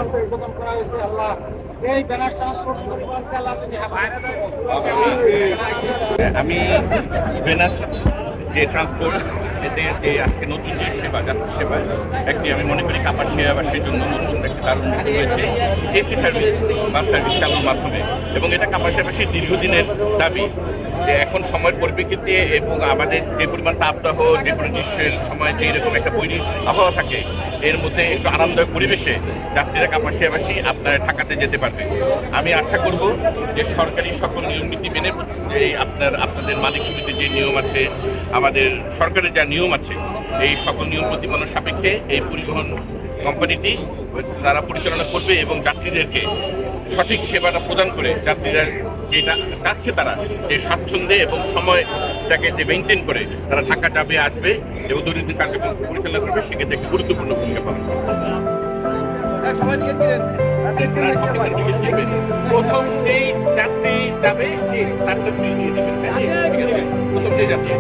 উদ্বোধন করা হয়েছে। আল্লাহ এই ব্যানার ট্রান্সপোর্ট পরিবহনকে আল্লাহ তুমি আমি ভেনাস যে ট্রান্সপোর্ট এতে যে আজকে নতুন যে সেবা যাত্রী সেবা একটি আমি মনে করি কাপাসিয়াবাসীর জন্য নতুন একটি দারুণ উদ্যোগ হয়েছে এসি সার্ভিস বাস সার্ভিস চালুর মাধ্যমে এবং এটা কাপাসিয়াবাসীর দীর্ঘদিনের দাবি যে এখন সময়ের পরিপ্রেক্ষিতে এবং আমাদের যে পরিমাণ তাপদাহ যে পরিমাণ গ্রীষ্মের সময় যে এরকম একটা বৈরী আবহাওয়া থাকে এর মধ্যে একটু আরামদায়ক পরিবেশে যাত্রীরা কাপাসিয়াবাসী আপনারা ঢাকাতে যেতে পারবে। আমি আশা করব যে সরকারি সকল নিয়ম নীতি মেনে এই আপনাদের মালিক সমিতির যে নিয়ম আছে আমাদের সরকারের যা নিয়ম আছে এই সকল নিয়ম প্রতিপালন সাপেক্ষে এই পরিবহন কোম্পানিটি তারা পরিচালনা করবে এবং যাত্রীদেরকে সঠিক সেবাটা প্রদান করে যাত্রীরা যেটা চাচ্ছে তারা যে স্বাচ্ছন্দ্যে এবং সময়টাকে যে মেনটেন করে তারা ঢাকা যাবে আসবে এবং দৈনন্দিন কার্যক্রম পরিচালনা করবে সেক্ষেত্রে একটি গুরুত্বপূর্ণ ভূমিকা পালন করবে। প্রথম যেই যাত্রী যাবে তারটা ফ্রি দিয়ে দেবেন প্রথম যে যাত্রী